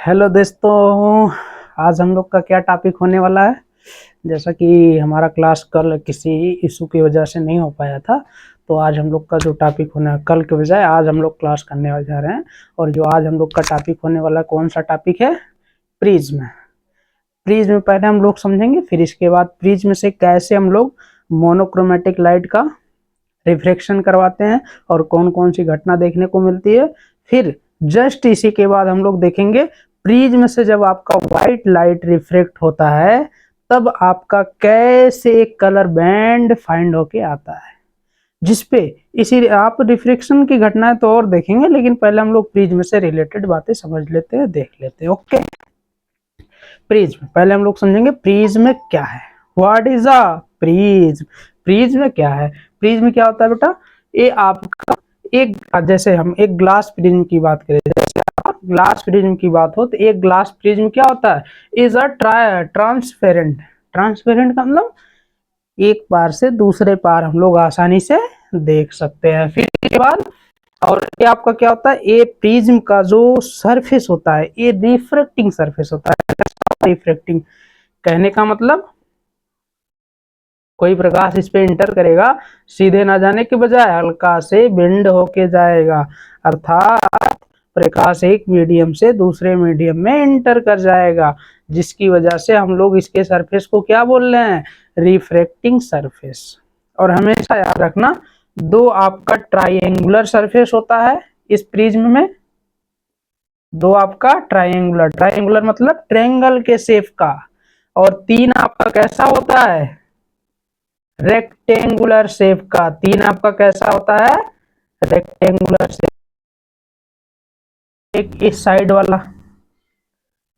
Hello दोस्तों, आज हम लोग का क्या टॉपिक होने वाला है। जैसा कि हमारा क्लास कल किसी इशू की वजह से नहीं हो पाया था, तो आज हम लोग का जो टॉपिक होना है, कल के बजाय आज हम लोग क्लास करने वाले जा रहे हैं। और जो आज हम लोग का टॉपिक होने वाला कौन सा टॉपिक है? प्रिज्म। प्रिज्म पहले हम लोग समझेंगे, फिर इसके बाद प्रिज्म से कैसे हम लोग मोनोक्रोमेटिक लाइट का रिफ्लेक्शन करवाते हैं और कौन कौन सी घटना देखने को मिलती है। फिर जस्ट इसी के बाद हम लोग देखेंगे प्रिज्म से जब आपका व्हाइट लाइट रिफ्लेक्ट होता है तब आपका कैसे एक कलर बैंड फाइंड होके आता है, जिसपे इसी आप रिफ्लेक्शन की घटनाएं तो और देखेंगे, लेकिन पहले हम लोग प्रिज्म से रिलेटेड बातें समझ लेते हैं, देख लेते हैं। ओके, प्रिज्म पहले हम लोग समझेंगे प्रिज्म क्या है। What is a prism? Prism क्या है? प्रिज्म क्या होता है बेटा? ये आपका एक, जैसे हम एक ग्लास प्रिज्म की बात करें, जैसे ग्लास प्रिज्म की बात हो तो एक ग्लास प्रिज्म क्या होता है? Is a transparent. ट्रांसपेरेंट का मतलब एक पार से दूसरे पार हम लोग आसानी से देख सकते हैं। फिर इसके बाद और ये आपका क्या होता है? ये प्रिज्म का जो सरफेस होता है ये रिफ्रैक्टिंग सरफेस होता है। रिफ्रैक्टिंग कहने का मतलब कोई प्रकाश इस पे इंटर करेगा, सीधे ना जाने के बजाय हल्का से बेंड होके जाएगा, अर्थात प्रकाश एक मीडियम से दूसरे मीडियम में इंटर कर जाएगा, जिसकी वजह से हम लोग इसके सरफेस को क्या बोल रहे हैं? Refracting surface. और हमेशा याद रखना, दो आपका ट्राइएंगुलर सरफेस होता है इस प्रिज्म में, दो आपका ट्राइएंगुलर, ट्राइएंगुलर मतलब ट्रायंगल के शेप का, और तीन आपका कैसा होता है? रेक्टेंगुलर शेप का। तीन आपका कैसा होता है? Rectangular shape. एक इस साइड वाला,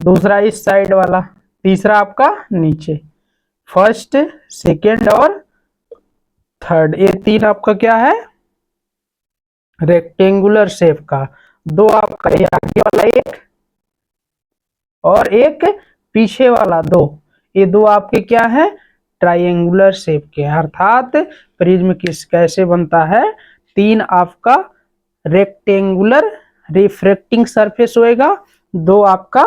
दूसरा इस साइड वाला, तीसरा आपका नीचे, फर्स्ट सेकेंड और थर्ड, ये तीन आपका क्या है? रेक्टेंगुलर शेप का। दो आपका ये आगे वाला एक और एक पीछे वाला दो, ये दो आपके क्या है? ट्राइएंगुलर शेप के। अर्थात प्रिज्म किस कैसे बनता है? तीन आपका रेक्टेंगुलर रिफ्रैक्टिंग सरफेस होएगा, दो आपका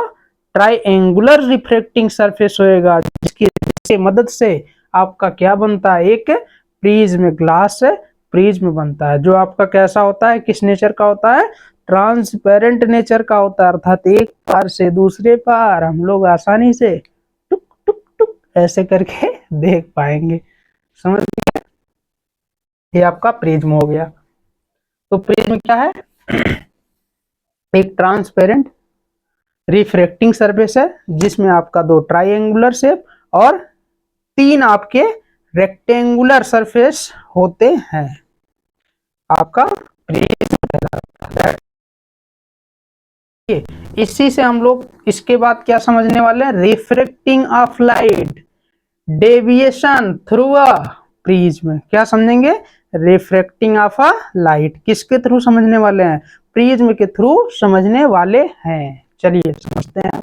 ट्राइएंगुलर रिफ्रैक्टिंग सरफेस होएगा, जिसकी मदद से आपका क्या बनता है? एक प्रिज्म, ग्लास प्रिज्म बनता है, जो आपका कैसा होता है? किस नेचर का होता है? ट्रांसपेरेंट नेचर का होता है। अर्थात एक पार से दूसरे पार हम लोग आसानी से टुक टुक टुक ऐसे करके देख पाएंगे। समझ गए? ये आपका प्रिज्म हो गया। तो प्रिज्म क्या है? एक ट्रांसपेरेंट रिफ्रैक्टिंग सरफेस है जिसमें आपका दो ट्राइएंगुलर शेप और तीन आपके रेक्टेंगुलर सरफेस होते हैं, आपका प्रिज्म कहलाता है। इसी से हम लोग इसके बाद क्या समझने वाले हैं? Refracting of light, deviation through a prism. क्या समझेंगे? रिफ्रैक्टिंग ऑफ अ लाइट किसके थ्रू समझने वाले हैं? प्रिज्म के थ्रू समझने वाले हैं। चलिए समझते हैं।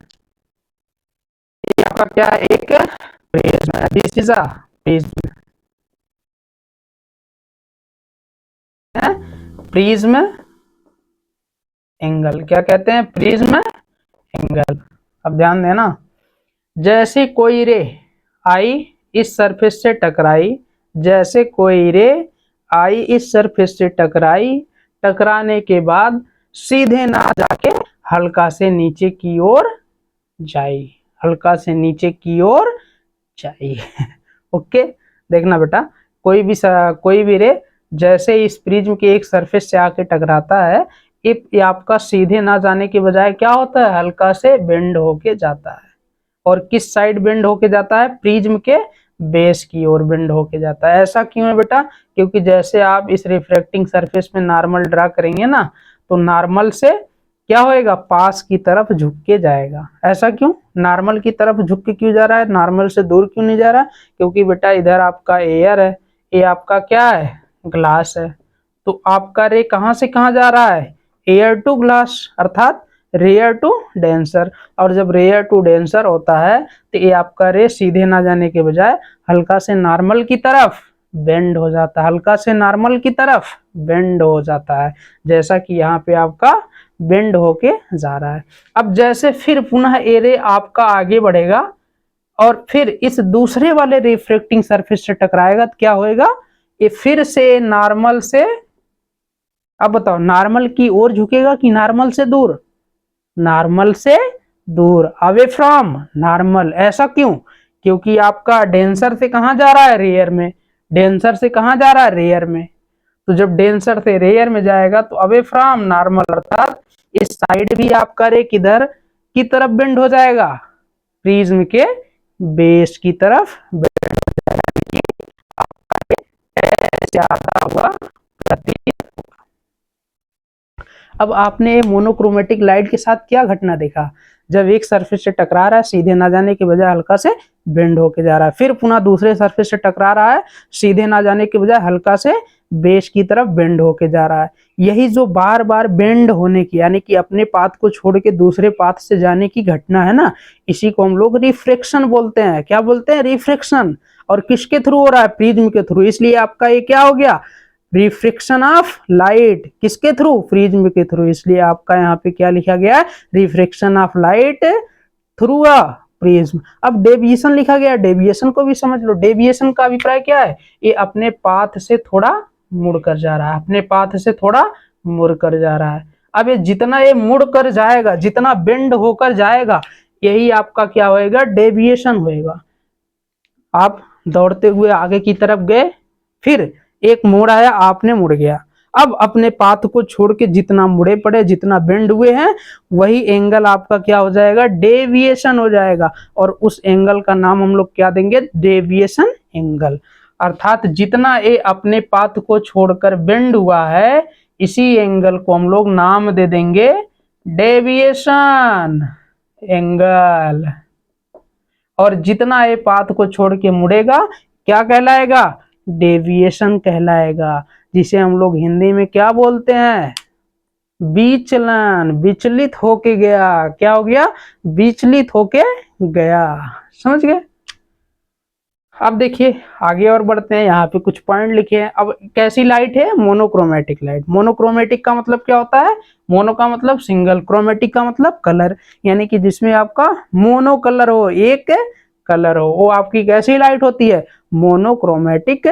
ये आपका क्या है? एक प्रिज्म है, दिस इज अ प्रिज्म है। प्रिज्म एंगल क्या कहते हैं? Prism angle. अब ध्यान देना, जैसे कोई रे आई इस सरफेस से टकराई, जैसे कोई रे आई इस सरफेस से टकराई, टकराने के बाद सीधे ना जाके हल्का से नीचे की ओर जाई, हल्का से नीचे की ओर जाई। ओके, देखना बेटा, कोई भी रे जैसे इस प्रिज्म के एक सरफेस से आके टकराता है, ये आपका सीधे ना जाने के बजाय क्या होता है? हल्का से बेंड होके जाता है। और किस साइड बेंड होके जाता है? प्रिज्म के बेस की ओर बेंड होके जाता है। ऐसा क्यों है बेटा? क्योंकि जैसे आप इस रिफ्रैक्टिंग सरफेस में नॉर्मल ड्रा करेंगे ना, तो नॉर्मल से क्या होएगा? पास की तरफ झुक के जाएगा। ऐसा क्यों? नॉर्मल की तरफ झुक के क्यों जा रहा है? नॉर्मल से दूर क्यों नहीं जा रहा? क्योंकि बेटा इधर आपका एयर है, ये आपका क्या है? ग्लास है। तो आपका रे कहां से कहां जा रहा है? एयर टू ग्लास, अर्थात रेयर टू डेंसर। और जब रेयर टू डेंसर होता है तो ये आपका रे सीधे ना जाने के बजाय हल्का से नॉर्मल की तरफ बेंड हो जाता है, हल्का से नॉर्मल की तरफ बेंड हो जाता है, जैसा कि यहाँ पे आपका बेंड होके जा रहा है। अब जैसे फिर पुनः ए रे आपका आगे बढ़ेगा और फिर इस दूसरे वाले रिफ्रैक्टिंग सरफेस से टकराएगा तो क्या होएगा, ये फिर से नॉर्मल से, अब बताओ नॉर्मल की ओर झुकेगा कि नॉर्मल से दूर, नॉर्मल से दूर, अवे फ्रॉम नॉर्मल। ऐसा क्यों, क्योंकि आपका डेंसर से कहां जा रहा है, रेयर में, डेंसर से कहां जा रहा है, रेयर में। तो जब डेंसर से रेयर में जाएगा तो अवे फ्रॉम नॉर्मल, अर्थात इस साइड भी आपका रे किधर की तरफ बेंड हो जाएगा, प्रिज्म के बेस की तरफ बेंड हो जाएगा, ऐसे आता हुआ प्रतीत। अब आपने मोनोक्रोमेटिक लाइट के साथ क्या घटना देखा, जब एक सरफेस से टकरा रहा है सीधे ना जाने के बजाय हल्का से बेंड होके जा रहा है, फिर पुनः दूसरे सरफेस से टकरा रहा है सीधे ना जाने के बजाय हल्का से बेस की तरफ बेंड होके जा रहा है। यही जो बार बार बेंड होने की, यानी कि अपने पाथ को छोड़ के दूसरे पाथ से जाने की घटना है ना, इसी को हम लोग रिफ्रैक्शन बोलते हैं। क्या बोलते हैं, रिफ्रैक्शन। और किसके थ्रू हो रहा है, प्रिज्म के थ्रू। इसलिए आपका ये क्या हो गया, रिफ्रैक्शन ऑफ लाइट। किसके थ्रू, प्रिज्म के थ्रू। इसलिए आपका यहाँ पे क्या लिखा गया है, refraction of light through a prism. अब डेविएशन लिखा गया, डेविएशन को भी समझ लो। डेविएशन का अभिप्राय क्या है, ये अपने पाथ से थोड़ा मुड़कर जा रहा है, अपने पाथ से थोड़ा मुड़कर जा रहा है। अब ये जितना ये मुड़कर जाएगा, जितना बेंड होकर जाएगा, यही आपका क्या होएगा, डेविएशन होएगा। आप दौड़ते हुए आगे की तरफ गए, फिर एक मोड़ आया, आपने मुड़ गया। अब अपने पाथ को छोड़ के जितना मुड़े पड़े, जितना बेंड हुए हैं, वही एंगल आपका क्या हो जाएगा, डेविएशन हो जाएगा। और उस एंगल का नाम हम लोग क्या देंगे, डेविएशन एंगल। अर्थात जितना ये अपने पाथ को छोड़कर बेंड हुआ है, इसी एंगल को हम लोग नाम दे देंगे डेविएशन एंगल। और जितना ये पाथ को छोड़ के मुड़ेगा, क्या कहलाएगा, डेविएशन कहलाएगा, जिसे हम लोग हिंदी में क्या बोलते हैं, विचलन। विचलित होके गया, क्या हो गया, विचलित होके गया। समझ गए। अब देखिए आगे और बढ़ते हैं, यहाँ पे कुछ पॉइंट लिखे हैं। अब कैसी लाइट है, मोनोक्रोमेटिक लाइट। मोनोक्रोमेटिक का मतलब क्या होता है, मोनो का मतलब सिंगल, क्रोमेटिक का मतलब कलर, यानी कि जिसमें आपका मोनो कलर हो, एक कलर हो, वो आपकी कैसी लाइट होती है, मोनोक्रोमेटिक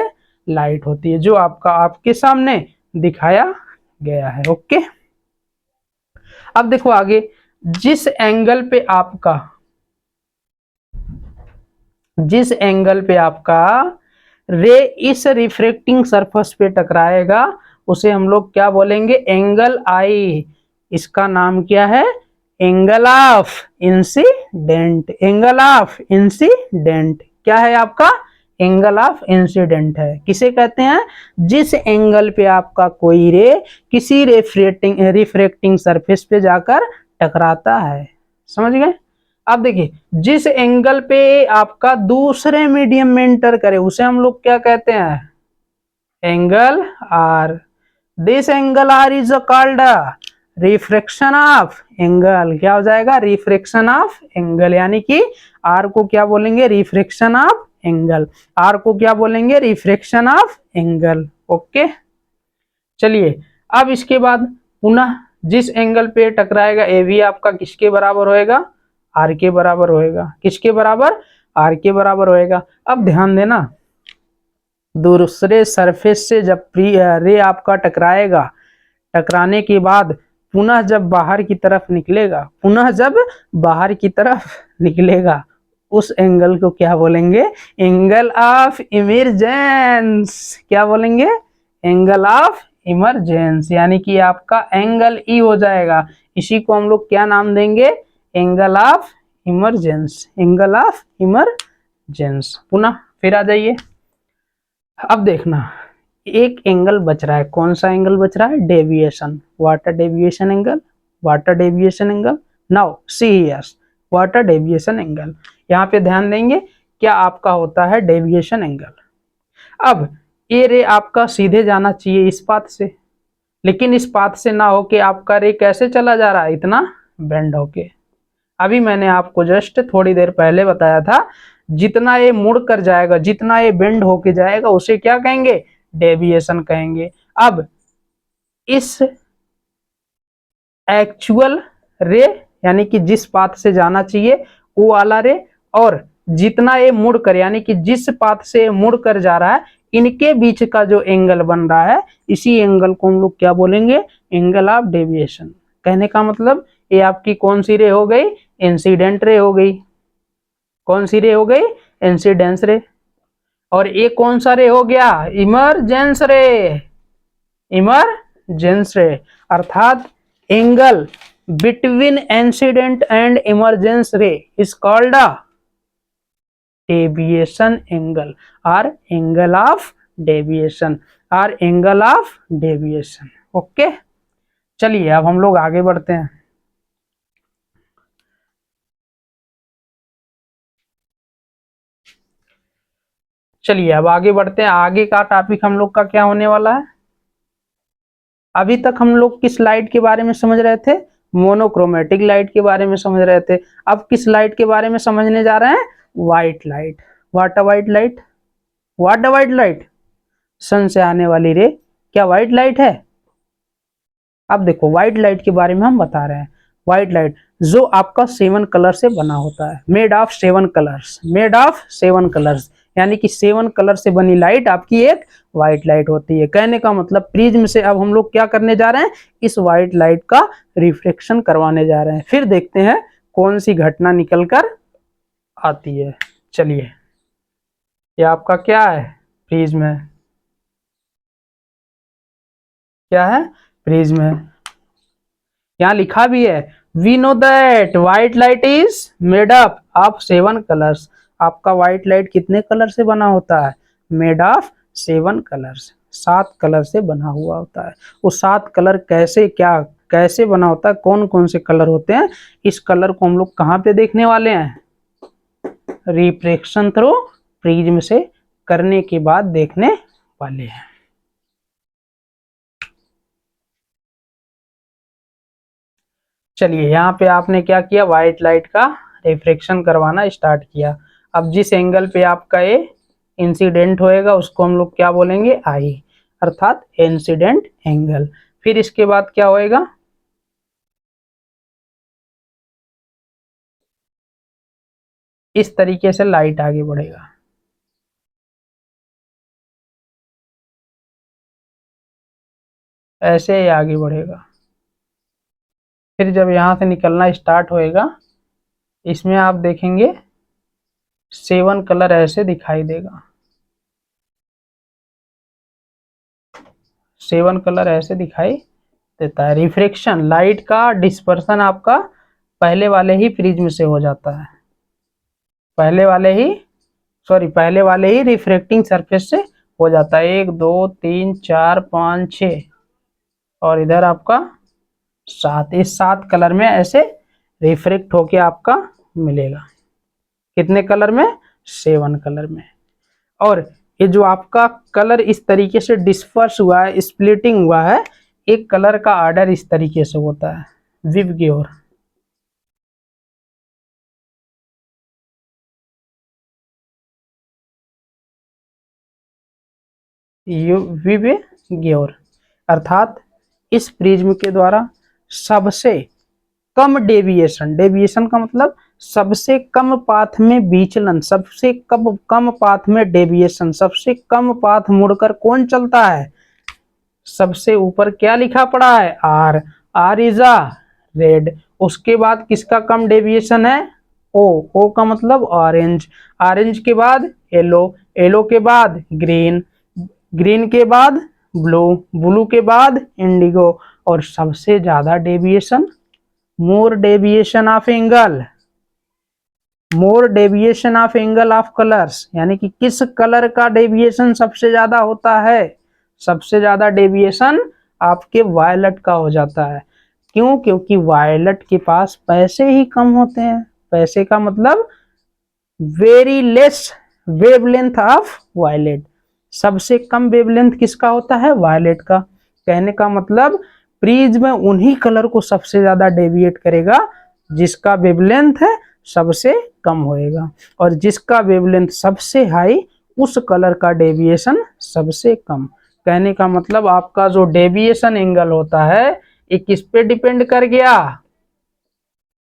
लाइट होती है, जो आपका आपके सामने दिखाया गया है। ओके। अब देखो आगे, जिस एंगल पे आपका, जिस एंगल पे आपका रे इस रिफ्रैक्टिंग सरफेस पे टकराएगा, उसे हम लोग क्या बोलेंगे, एंगल आई। इसका नाम क्या है, angle of incident. Angle of incident क्या है आपका, एंगल ऑफ इंसिडेंट है। किसे कहते हैं, जिस एंगल पे आपका कोई रे किसी रिफ्रैक्टिंग सरफेस पे जाकर टकराता है। समझ गए। अब देखिए, जिस एंगल पे आपका दूसरे मीडियम में एंटर करे, उसे हम लोग क्या कहते हैं, angle R. This angle R is called refraction of angle. क्या हो जाएगा, रिफ्रैक्शन ऑफ एंगल, यानी कि आर को क्या बोलेंगे, रिफ्रैक्शन ऑफ एंगल। आर को क्या बोलेंगे, रिफ्रैक्शन ऑफ एंगल। ओके। चलिए, अब इसके बाद पुनः जिस एंगल पे टकराएगा, ए भी आपका किसके बराबर होएगा, आर के बराबर होएगा। किसके बराबर, आर के बराबर होएगा। अब ध्यान देना, दूसरे सरफेस से जब रे आपका टकराएगा, टकराने के बाद पुनः जब बाहर की तरफ निकलेगा, पुनः जब बाहर की तरफ निकलेगा, उस एंगल को क्या बोलेंगे, एंगल ऑफ इमरजेंस। क्या बोलेंगे, एंगल ऑफ इमरजेंस, यानी कि आपका एंगल ई हो जाएगा। इसी को हम लोग क्या नाम देंगे, angle of emergence. Angle of emergence. पुनः फिर आ जाइए। अब देखना, एक एंगल बच रहा है। कौन सा एंगल बच रहा है, deviation. Water deviation angle, water deviation angle. Now see here, water deviation angle. यहाँ पे ध्यान देंगे, क्या आपका होता है डेविएशन एंगल। अब ये रे आपका सीधे जाना चाहिए इस पाथ से, लेकिन इस पाथ से ना होके आपका रे कैसे चला जा रहा है, इतना बेंड होके। अभी मैंने आपको जस्ट थोड़ी देर पहले बताया था, जितना ये मुड़ कर जाएगा, जितना ये बेंड होके जाएगा, उसे क्या कहेंगे? डेविएशन कहेंगे। अब इस एक्चुअल रे यानी कि जिस पाथ से जाना चाहिए वो वाला रे, और जितना ये मुड़ कर यानी कि जिस पाथ से मुड़ कर जा रहा है, इनके बीच का जो एंगल बन रहा है, इसी एंगल को हम लोग क्या बोलेंगे? Angle of deviation. कहने का मतलब ये आपकी कौन सी रे हो गई? इंसिडेंट रे हो गई। कौन सी रे हो गई? इंसिडेंस रे। और ये कौन सा रे हो गया? इमरजेंस रे। इमरजेंस रे अर्थात angle between incident and emergence ray is called a deviation angle or angle of deviation or angle of deviation। Okay, चलिए अब हम लोग आगे बढ़ते हैं। चलिए अब आगे बढ़ते हैं। आगे का टॉपिक हम लोग का क्या होने वाला है? अभी तक हम लोग किस लाइट के बारे में समझ रहे थे? मोनोक्रोमेटिक लाइट के बारे में समझ रहे थे। अब किस लाइट के बारे में समझने जा रहे हैं? White light. What a white light? What a white light? Sun से आने वाली रे क्या व्हाइट लाइट है? अब देखो व्हाइट लाइट के बारे में हम बता रहे हैं। व्हाइट लाइट जो आपका 7 कलर से बना होता है, made of 7 colours, made of 7 colours, यानी कि 7 कलर से बनी लाइट आपकी एक व्हाइट लाइट होती है। कहने का मतलब प्रिज्म से अब हम लोग क्या करने जा रहे हैं? इस व्हाइट लाइट का रिफ्लेक्शन करवाने जा रहे हैं। फिर देखते हैं कौन सी घटना निकल कर आती है। चलिए, ये आपका क्या है? प्रिज्म है। क्या है? प्रिज्म है। यहाँ लिखा भी है we know that white light is made up of 7 colours. आपका व्हाइट लाइट कितने कलर से बना होता है? मेड ऑफ 7 कलर्स, 7 कलर से बना हुआ होता है। वो 7 कलर कैसे कैसे बना होता है, कौन कौन से कलर होते हैं, इस कलर को हम लोग कहाँ पे देखने वाले हैं? रिफ्रैक्शन थ्रू प्रिज्म से करने के बाद देखने वाले हैं। चलिए, यहाँ पे आपने क्या किया? व्हाइट लाइट का रिफ्रैक्शन करवाना स्टार्ट किया। अब जिस एंगल पे आपका ये इंसिडेंट होएगा उसको हम लोग क्या बोलेंगे? आई, अर्थात इंसिडेंट एंगल। फिर इसके बाद क्या होएगा? इस तरीके से लाइट आगे बढ़ेगा। ऐसे ही आगे बढ़ेगा। फिर जब यहाँ से निकलना स्टार्ट होएगा, इसमें आप देखेंगे 7 कलर ऐसे दिखाई देगा। 7 कलर ऐसे दिखाई देता है। रिफ्रैक्शन लाइट का डिस्पर्सन आपका पहले वाले ही प्रिज्म से हो जाता है। पहले वाले ही रिफ्रैक्टिंग सरफेस से हो जाता है। 1 2 3 4 5 6 और इधर आपका 7। इस 7 कलर में ऐसे रिफ्रैक्ट होके आपका मिलेगा। कितने कलर में? 7 कलर में। और ये जो आपका कलर इस तरीके से डिस्पर्स हुआ है, स्प्लिटिंग हुआ है, एक कलर का ऑर्डर इस तरीके से होता है विव की ओर। विव की ओर अर्थात इस प्रिज्म के द्वारा सबसे कम डेविएशन, डेविएशन का मतलब सबसे कम पाथ में विचलन, सबसे कम पाथ में डेविएशन, सबसे कम पाथ मुड़कर कौन चलता है? सबसे ऊपर क्या लिखा पड़ा है? R. R is a red. उसके बाद किसका कम डेविएशन है? ओ। ओ का मतलब ऑरेंज। ऑरेंज के बाद येलो। येलो के बाद ग्रीन। ग्रीन के बाद ब्लू। ब्लू के बाद इंडिगो। और सबसे ज्यादा deviation, more deviation of angle, more deviation of angle of colours, यानी कि किस कलर का डेविएशन सबसे ज्यादा होता है? सबसे ज्यादा डेविएशन आपके वायलेट का हो जाता है। क्यों? क्योंकि वायलेट के पास पैसे ही कम होते हैं। पैसे का मतलब very less wavelength of violet. सबसे कम वेवलेंथ किसका होता है? वायलेट का। कहने का मतलब प्रिज्म उन्हीं कलर को सबसे ज्यादा डेविएट करेगा जिसका वेवलेंथ है सबसे कम होएगा, और जिसका वेवलेंथ सबसे हाई उस कलर का डेविएशन सबसे कम। कहने का मतलब आपका जो डेविएशन एंगल होता है ये किस पे डिपेंड कर गया,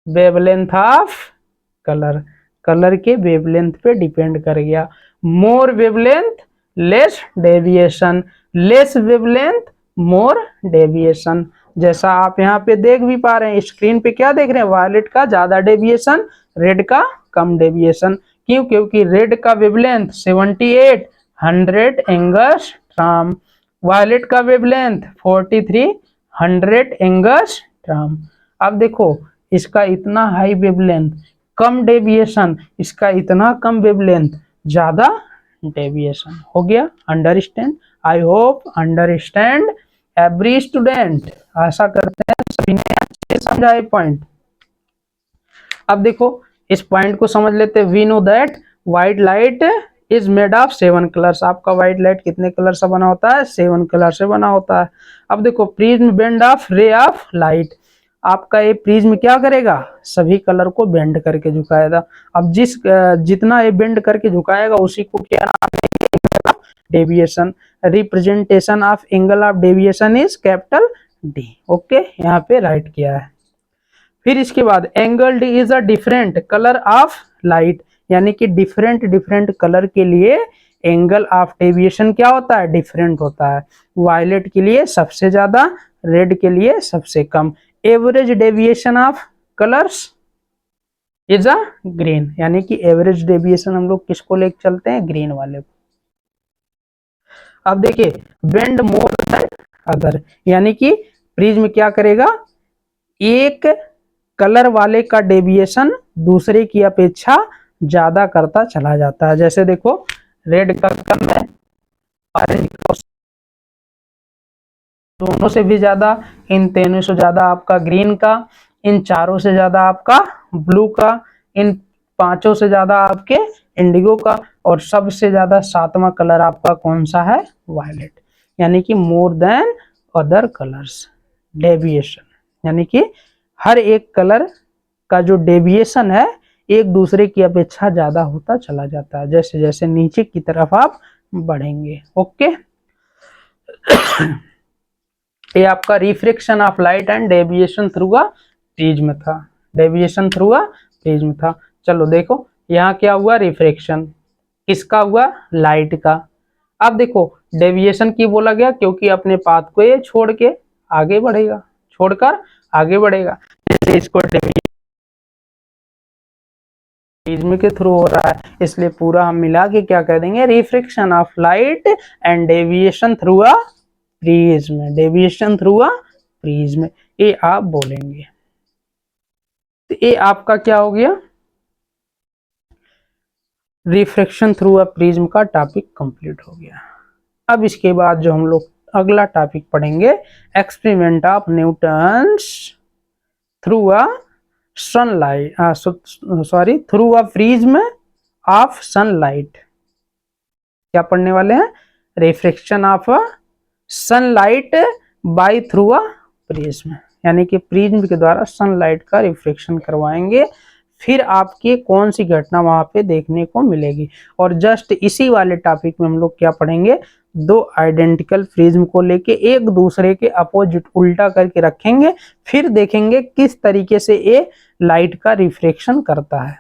वेवलेंथ ऑफ कलर, कलर के वेवलेंथ पे डिपेंड कर गया। More wavelength less deviation, less wavelength more deviation. जैसा आप यहाँ पे देख भी पा रहे हैं, स्क्रीन पे क्या देख रहे हैं, वायलेट का ज्यादा डेविएशन, रेड का कम डेविएशन। क्यों? क्योंकि रेड का वेवलेंथ 7800 एंगस्ट्रॉम, वायलेट का वेवलेंथ 4300 एंगस्ट्रॉम। अब देखो इसका इतना हाई वेवलेंथ, कम डेविएशन, इसका इतना कम वेवलेंथ, ज्यादा डेविएशन। हो गया understand? I hope understand every student. आशा करते हैं सभी ने अच्छे समझा ये पॉइंट। अब देखो इस पॉइंट को समझ लेते हैं। We know that white light is made of 7 colours. आपका व्हाइट लाइट कितने कलर से बना होता है? 7 कलर से बना होता है। अब देखो prism bend of ray of light, आपका ये प्रिज्म क्या करेगा, सभी कलर को बेंड करके झुकाएगा। अब जितना ये बेंड करके झुकाएगा उसी को क्या नाम है, deviation. Representation of angle of deviation is capital D. Okay, यहाँ पे राइट किया है। फिर इसके बाद angle D is a different colour of light, यानी कि डिफरेंट कलर के लिए एंगल ऑफ डेविएशन क्या होता है, डिफरेंट होता है। वायलेट के लिए सबसे ज्यादा, रेड के लिए सबसे कम। Average deviation of colours is a green, यानी कि एवरेज डेविएशन हम लोग किसको लेके चलते हैं, ग्रीन वाले को। अब देखिए बेंड मोर देन अदर, यानी कि प्रिज्म क्या करेगा, एक कलर वाले का डेविएशन दूसरे की अपेक्षा ज्यादा करता चला जाता है। जैसे देखो रेड का कम है, ऑरेंज का दोनों से भी ज्यादा, इन तीनों से ज्यादा आपका ग्रीन का, इन चारों से ज्यादा आपका ब्लू का, इन पांचों से ज्यादा आपके इंडिगो का, और सबसे ज्यादा सातवां कलर आपका कौन सा है, वायलेट। यानी कि more than other colours deviation, यानी कि हर एक कलर का जो डेविएशन है एक दूसरे की अपेक्षा ज्यादा होता चला जाता है जैसे जैसे नीचे की तरफ आप बढ़ेंगे। ओके, ये आपका refraction of light and deviation through a prism था, डेविएशन थ्रू अ प्रिज्म था। चलो देखो यहाँ क्या हुआ, रिफ्रेक्शन किसका हुआ, लाइट का। अब देखो डेविएशन की बोला गया क्योंकि अपने पाथ को ये छोड़ के आगे बढ़ेगा, छोड़कर आगे बढ़ेगा, जैसे इसको प्रिज्म के थ्रू हो रहा है, इसलिए पूरा हम मिला के क्या कह देंगे, refraction of light and deviation through a prism, deviation through a prism, ये आप बोलेंगे। तो ये आपका क्या हो गया, रिफ्रैक्शन थ्रू अ प्रिज्म का टॉपिक कंप्लीट हो गया। अब इसके बाद जो हम लोग अगला टॉपिक पढ़ेंगे, experiment of Newton's through a sunlight, sorry through a prism of sunlight. क्या पढ़ने वाले हैं, refraction of sunlight by through a prism, यानी कि प्रिज्म के द्वारा सनलाइट का रिफ्लेक्शन करवाएंगे, फिर आपकी कौन सी घटना वहां पे देखने को मिलेगी। और जस्ट इसी वाले टॉपिक में हम लोग क्या पढ़ेंगे, दो आइडेंटिकल प्रिज्म को लेके एक दूसरे के अपोजिट उल्टा करके रखेंगे, फिर देखेंगे किस तरीके से ये लाइट का रिफ्लेक्शन करता है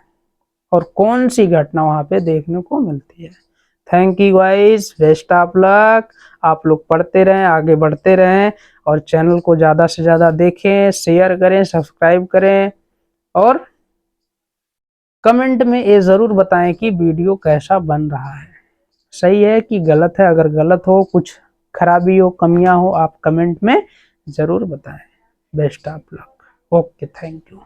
और कौन सी घटना वहां पे देखने को मिलती है। Thank you guys, best of luck. आप लोग पढ़ते रहें, आगे बढ़ते रहें, और चैनल को ज़्यादा से ज़्यादा देखें, शेयर करें, सब्सक्राइब करें, और कमेंट में ये ज़रूर बताएं कि वीडियो कैसा बन रहा है, सही है कि गलत है। अगर गलत हो, कुछ खराबी हो, कमियां हो, आप कमेंट में ज़रूर बताएं। Best of luck. Okay, thank you.